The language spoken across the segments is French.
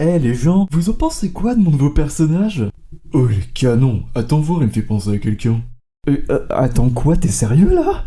Eh les gens, vous en pensez quoi de mon nouveau personnage? Oh les canons, attends voir, il me fait penser à quelqu'un. Attends quoi, t'es sérieux là?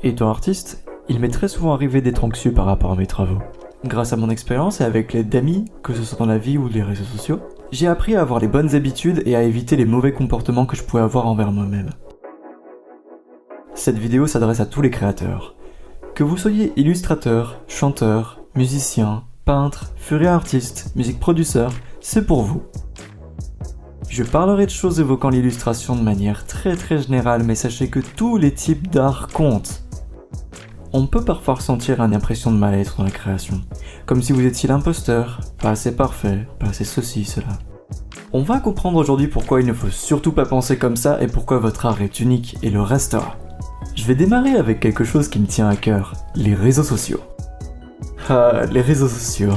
Étant artiste, il m'est très souvent arrivé d'être anxieux par rapport à mes travaux. Grâce à mon expérience et avec l'aide d'amis, que ce soit dans la vie ou les réseaux sociaux, j'ai appris à avoir les bonnes habitudes et à éviter les mauvais comportements que je pouvais avoir envers moi-même. Cette vidéo s'adresse à tous les créateurs. Que vous soyez illustrateur, chanteur, musicien, peintre, furry artiste, music producer, c'est pour vous. Je parlerai de choses évoquant l'illustration de manière très générale, mais sachez que tous les types d'art comptent. On peut parfois ressentir une impression de mal-être dans la création, comme si vous étiez l'imposteur, pas assez parfait, pas assez ceci, cela. On va comprendre aujourd'hui pourquoi il ne faut surtout pas penser comme ça et pourquoi votre art est unique et le restera. Je vais démarrer avec quelque chose qui me tient à cœur, les réseaux sociaux. Ah, les réseaux sociaux.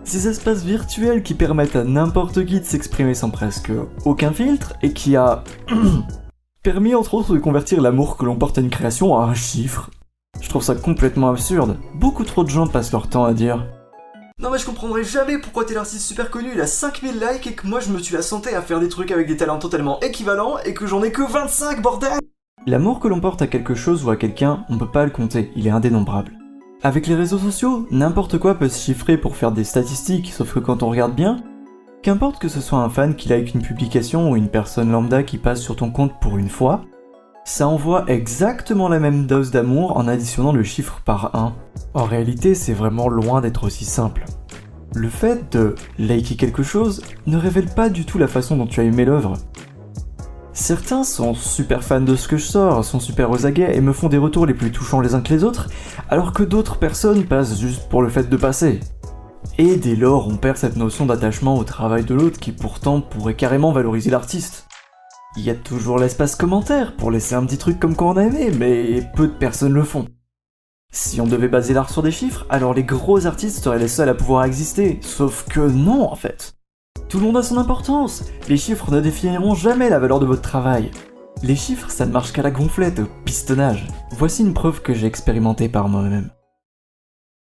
Ces espaces virtuels qui permettent à n'importe qui de s'exprimer sans presque aucun filtre et qui a permis entre autres de convertir l'amour que l'on porte à une création à un chiffre. Je trouve ça complètement absurde. Beaucoup trop de gens passent leur temps à dire « Non mais je comprendrai jamais pourquoi t'es l'artiste super connu, il a 5000 likes et que moi je me suis la santé à faire des trucs avec des talents totalement équivalents et que j'en ai que 25 bordel !» L'amour que l'on porte à quelque chose ou à quelqu'un, on peut pas le compter, il est indénombrable. Avec les réseaux sociaux, n'importe quoi peut se chiffrer pour faire des statistiques, sauf que quand on regarde bien, qu'importe que ce soit un fan qui like une publication ou une personne lambda qui passe sur ton compte pour une fois, ça envoie exactement la même dose d'amour en additionnant le chiffre par 1. En réalité, c'est vraiment loin d'être aussi simple. Le fait de liker quelque chose ne révèle pas du tout la façon dont tu as aimé l'œuvre. Certains sont super fans de ce que je sors, sont super aux aguets et me font des retours les plus touchants les uns que les autres, alors que d'autres personnes passent juste pour le fait de passer. Et dès lors, on perd cette notion d'attachement au travail de l'autre qui pourtant pourrait carrément valoriser l'artiste. Il y a toujours l'espace commentaire pour laisser un petit truc comme quoi on a aimé, mais peu de personnes le font. Si on devait baser l'art sur des chiffres, alors les gros artistes seraient les seuls à pouvoir exister, sauf que non en fait. Tout le monde a son importance, les chiffres ne définiront jamais la valeur de votre travail. Les chiffres, ça ne marche qu'à la gonflette, au pistonnage. Voici une preuve que j'ai expérimentée par moi-même.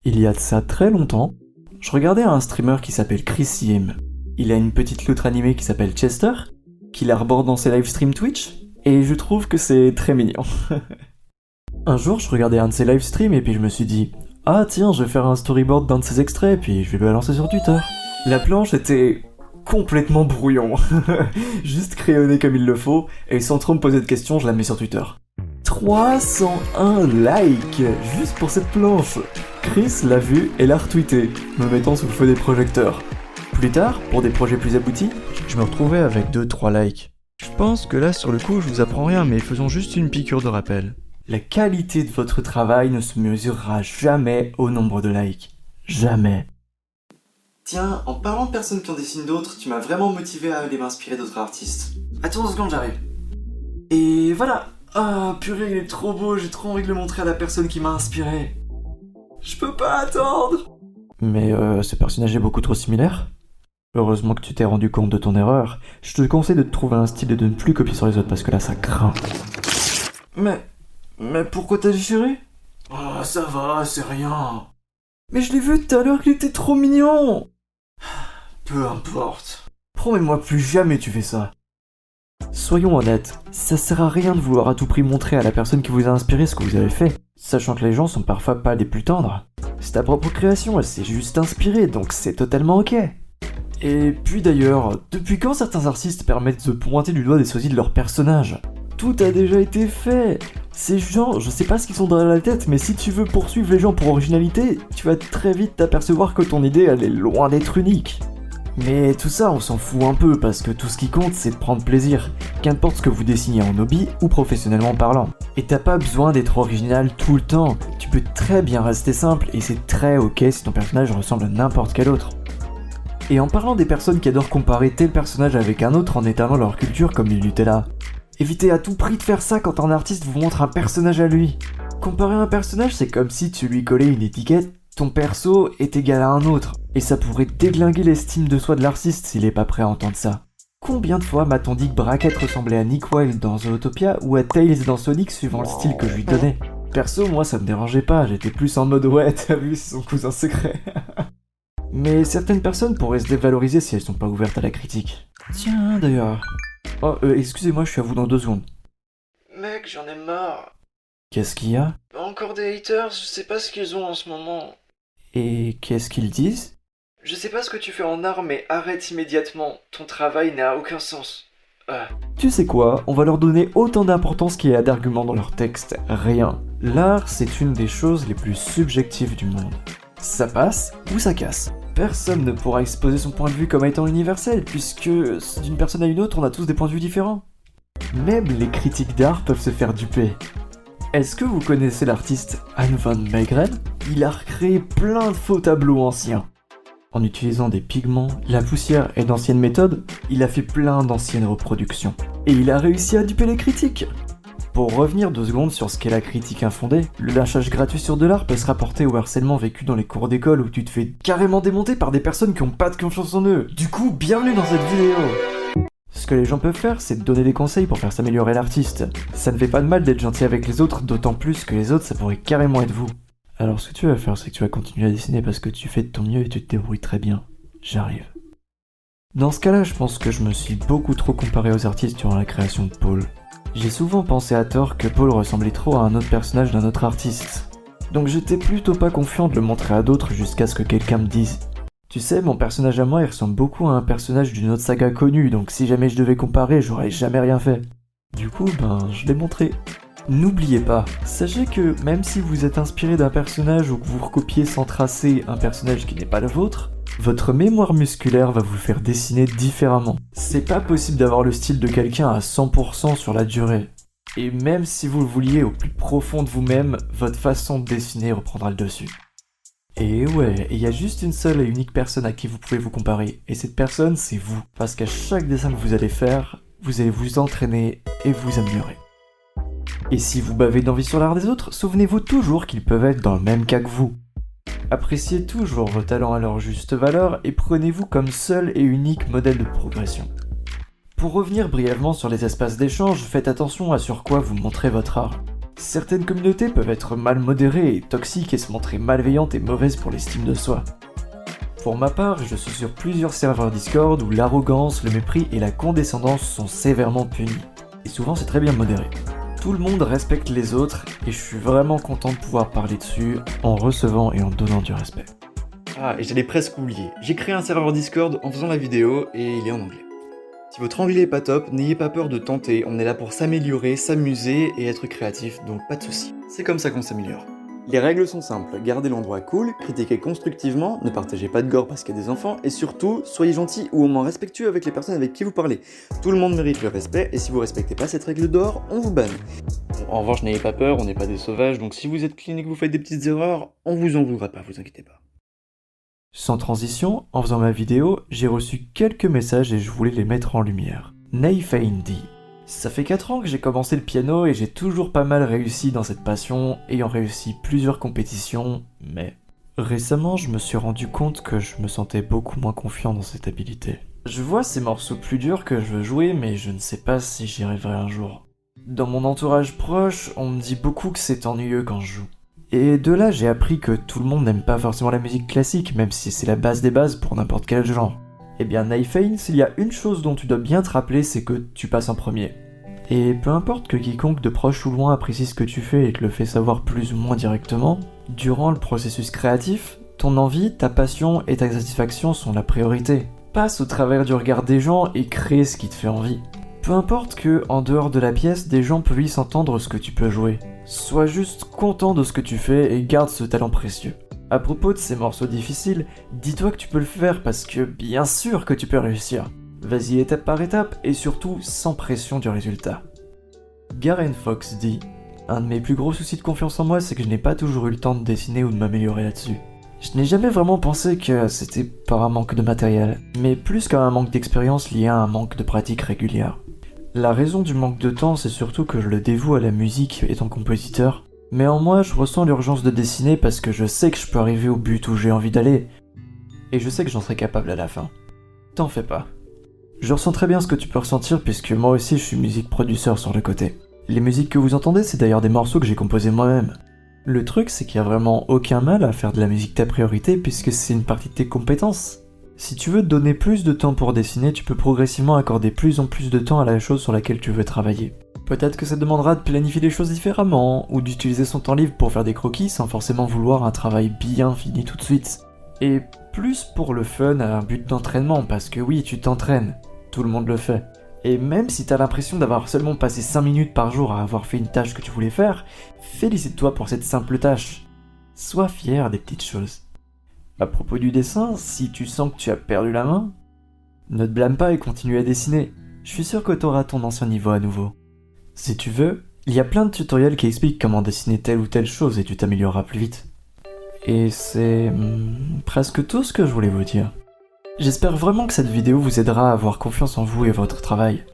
Il y a de ça très longtemps, je regardais un streamer qui s'appelle Chris Yim. Il a une petite loutre animée qui s'appelle Chester, qu'il arbore dans ses livestreams Twitch, et je trouve que c'est très mignon. Un jour, je regardais un de ses livestreams et puis je me suis dit « Ah tiens, je vais faire un storyboard d'un de ses extraits, puis je vais le balancer sur Twitter. » La planche était complètement brouillon, juste crayonné comme il le faut, et sans trop me poser de questions, je la mets sur Twitter. 301 likes, juste pour cette planche. Chris l'a vu et l'a retweeté, me mettant sous le feu des projecteurs. Plus tard, pour des projets plus aboutis, je me retrouvais avec 2-3 likes. Je pense que là, sur le coup, je vous apprends rien, mais faisons juste une piqûre de rappel. La qualité de votre travail ne se mesurera jamais au nombre de likes. Jamais. Tiens, en parlant de personnes qui en dessinent d'autres, tu m'as vraiment motivé à aller m'inspirer d'autres artistes. Attends 2 secondes, j'arrive. Et voilà. Ah, purée, il est trop beau, j'ai trop envie de le montrer à la personne qui m'a inspiré. Je peux pas attendre. Mais ce personnage est beaucoup trop similaire. Heureusement que tu t'es rendu compte de ton erreur. Je te conseille de te trouver un style et de ne plus copier sur les autres parce que là ça craint. Mais pourquoi t'as déchiré? Oh, ça va, c'est rien. Mais je l'ai vu tout à l'heure qu'il était trop mignon. Peu importe. Promets-moi plus jamais tu fais ça. Soyons honnêtes, ça sert à rien de vouloir à tout prix montrer à la personne qui vous a inspiré ce que vous avez fait, sachant que les gens sont parfois pas les plus tendres. C'est ta propre création, elle s'est juste inspirée, donc c'est totalement ok. Et puis d'ailleurs, depuis quand certains artistes permettent de pointer du doigt des sosies de leurs personnages? Tout a déjà été fait. Ces gens, je sais pas ce qu'ils sont dans la tête, mais si tu veux poursuivre les gens pour originalité, tu vas très vite t'apercevoir que ton idée elle est loin d'être unique. Mais tout ça, on s'en fout un peu, parce que tout ce qui compte, c'est de prendre plaisir, qu'importe ce que vous dessinez en hobby ou professionnellement parlant. Et t'as pas besoin d'être original tout le temps, tu peux très bien rester simple, et c'est très ok si ton personnage ressemble à n'importe quel autre. Et en parlant des personnes qui adorent comparer tel personnage avec un autre en étalant leur culture comme du Nutella, évitez à tout prix de faire ça quand un artiste vous montre un personnage à lui. Comparer un personnage, c'est comme si tu lui collais une étiquette, ton perso est égal à un autre, et ça pourrait déglinguer l'estime de soi de l'artiste s'il est pas prêt à entendre ça. Combien de fois m'a-t-on dit que Brackett ressemblait à Nick Wilde dans Zootopia ou à Tails dans Sonic suivant le style que je lui donnais? Perso, moi ça me dérangeait pas, j'étais plus en mode ouais, t'as vu, c'est son cousin secret. Mais certaines personnes pourraient se dévaloriser si elles sont pas ouvertes à la critique. Tiens, d'ailleurs... Oh, excusez-moi, je suis à vous dans 2 secondes. Mec, j'en ai marre. Qu'est-ce qu'il y a? Encore des haters, je sais pas ce qu'ils ont en ce moment. Et qu'est-ce qu'ils disent? Je sais pas ce que tu fais en art, mais arrête immédiatement. Ton travail n'a aucun sens. Ah. Tu sais quoi? On va leur donner autant d'importance qu'il y a d'arguments dans leur texte. Rien. L'art, c'est une des choses les plus subjectives du monde. Ça passe ou ça casse. Personne ne pourra exposer son point de vue comme étant universel, puisque d'une personne à une autre, on a tous des points de vue différents. Même les critiques d'art peuvent se faire duper. Est-ce que vous connaissez l'artiste Anne van Meegeren? Il a recréé plein de faux tableaux anciens. En utilisant des pigments, la poussière et d'anciennes méthodes, il a fait plein d'anciennes reproductions. Et il a réussi à duper les critiques. Pour revenir 2 secondes sur ce qu'est la critique infondée, le lynchage gratuit sur de l'art peut se rapporter au harcèlement vécu dans les cours d'école où tu te fais carrément démonter par des personnes qui ont pas de confiance en eux. Du coup, bienvenue dans cette vidéo! Ce que les gens peuvent faire, c'est te donner des conseils pour faire s'améliorer l'artiste. Ça ne fait pas de mal d'être gentil avec les autres, d'autant plus que les autres, ça pourrait carrément être vous. Alors ce que tu vas faire, c'est que tu vas continuer à dessiner parce que tu fais de ton mieux et tu te débrouilles très bien. J'arrive. Dans ce cas-là, je pense que je me suis beaucoup trop comparé aux artistes durant la création de Paul. J'ai souvent pensé à tort que Paul ressemblait trop à un autre personnage d'un autre artiste. Donc j'étais plutôt pas confiant de le montrer à d'autres jusqu'à ce que quelqu'un me dise: tu sais, mon personnage à moi, il ressemble beaucoup à un personnage d'une autre saga connue, donc si jamais je devais comparer, j'aurais jamais rien fait. Du coup, je l'ai montré. N'oubliez pas, sachez que même si vous êtes inspiré d'un personnage ou que vous recopiez sans tracer un personnage qui n'est pas le vôtre, votre mémoire musculaire va vous faire dessiner différemment. C'est pas possible d'avoir le style de quelqu'un à 100% sur la durée. Et même si vous le vouliez au plus profond de vous-même, votre façon de dessiner reprendra le dessus. Et ouais, il y a juste une seule et unique personne à qui vous pouvez vous comparer, et cette personne, c'est vous. Parce qu'à chaque dessin que vous allez faire, vous allez vous entraîner et vous améliorer. Et si vous bavez d'envie sur l'art des autres, souvenez-vous toujours qu'ils peuvent être dans le même cas que vous. Appréciez toujours vos talents à leur juste valeur et prenez-vous comme seul et unique modèle de progression. Pour revenir brièvement sur les espaces d'échange, faites attention à sur quoi vous montrez votre art. Certaines communautés peuvent être mal modérées et toxiques et se montrer malveillantes et mauvaises pour l'estime de soi. Pour ma part, je suis sur plusieurs serveurs Discord où l'arrogance, le mépris et la condescendance sont sévèrement punis. Et souvent c'est très bien modéré. Tout le monde respecte les autres et je suis vraiment content de pouvoir parler dessus en recevant et en donnant du respect. Ah, et j'allais presque oublier. J'ai créé un serveur Discord en faisant la vidéo et il est en anglais. Si votre anglais est pas top, n'ayez pas peur de tenter, on est là pour s'améliorer, s'amuser et être créatif, donc pas de soucis. C'est comme ça qu'on s'améliore. Les règles sont simples, gardez l'endroit cool, critiquez constructivement, ne partagez pas de gore parce qu'il y a des enfants, et surtout, soyez gentil ou au moins respectueux avec les personnes avec qui vous parlez. Tout le monde mérite le respect, et si vous respectez pas cette règle d'or, on vous banne. Bon, en revanche, n'ayez pas peur, on n'est pas des sauvages, donc si vous êtes clean et que vous faites des petites erreurs, on vous en voudra pas, vous inquiétez pas. Sans transition, en faisant ma vidéo, j'ai reçu quelques messages et je voulais les mettre en lumière. Nayfain dit: ça fait 4 ans que j'ai commencé le piano et j'ai toujours pas mal réussi dans cette passion, ayant réussi plusieurs compétitions, mais récemment je me suis rendu compte que je me sentais beaucoup moins confiant dans cette habilité. Je vois ces morceaux plus durs que je veux jouer, mais je ne sais pas si j'y arriverai un jour. Dans mon entourage proche, on me dit beaucoup que c'est ennuyeux quand je joue. Et de là j'ai appris que tout le monde n'aime pas forcément la musique classique, même si c'est la base des bases pour n'importe quel genre. Eh bien Nayfain, s'il y a une chose dont tu dois bien te rappeler, c'est que tu passes en premier. Et peu importe que quiconque de proche ou loin apprécie ce que tu fais et te le fait savoir plus ou moins directement, durant le processus créatif, ton envie, ta passion et ta satisfaction sont la priorité. Passe au travers du regard des gens et crée ce qui te fait envie. Peu importe que, en dehors de la pièce, des gens puissent entendre ce que tu peux jouer. Sois juste content de ce que tu fais et garde ce talent précieux. À propos de ces morceaux difficiles, dis-toi que tu peux le faire parce que bien sûr que tu peux réussir. Vas-y étape par étape et surtout sans pression du résultat. Garen Fox dit: un de mes plus gros soucis de confiance en moi, c'est que je n'ai pas toujours eu le temps de dessiner ou de m'améliorer là-dessus. Je n'ai jamais vraiment pensé que c'était par un manque de matériel, mais plus qu'à un manque d'expérience lié à un manque de pratique régulière. La raison du manque de temps, c'est surtout que je le dévoue à la musique étant compositeur, mais en moi je ressens l'urgence de dessiner parce que je sais que je peux arriver au but où j'ai envie d'aller, et je sais que j'en serai capable à la fin. T'en fais pas. Je ressens très bien ce que tu peux ressentir puisque moi aussi je suis musique produceur sur le côté. Les musiques que vous entendez, c'est d'ailleurs des morceaux que j'ai composés moi-même. Le truc, c'est qu'il y a vraiment aucun mal à faire de la musique ta priorité puisque c'est une partie de tes compétences. Si tu veux te donner plus de temps pour dessiner, tu peux progressivement accorder plus en plus de temps à la chose sur laquelle tu veux travailler. Peut-être que ça te demandera de planifier les choses différemment, ou d'utiliser son temps libre pour faire des croquis sans forcément vouloir un travail bien fini tout de suite. Et plus pour le fun à un but d'entraînement, parce que oui, tu t'entraînes, tout le monde le fait. Et même si t'as l'impression d'avoir seulement passé 5 minutes par jour à avoir fait une tâche que tu voulais faire, félicite-toi pour cette simple tâche. Sois fier des petites choses. À propos du dessin, si tu sens que tu as perdu la main, ne te blâme pas et continue à dessiner. Je suis sûr que t'auras ton ancien niveau à nouveau. Si tu veux, il y a plein de tutoriels qui expliquent comment dessiner telle ou telle chose et tu t'amélioreras plus vite. Et c'est presque tout ce que je voulais vous dire. J'espère vraiment que cette vidéo vous aidera à avoir confiance en vous et votre travail.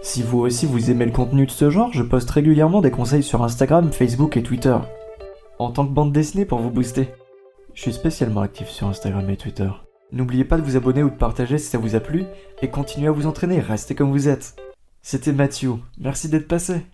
Si vous aussi vous aimez le contenu de ce genre, je poste régulièrement des conseils sur Instagram, Facebook et Twitter. En tant que bande dessinée pour vous booster. Je suis spécialement actif sur Instagram et Twitter. N'oubliez pas de vous abonner ou de partager si ça vous a plu, et continuez à vous entraîner, restez comme vous êtes. C'était Mathieu, merci d'être passé.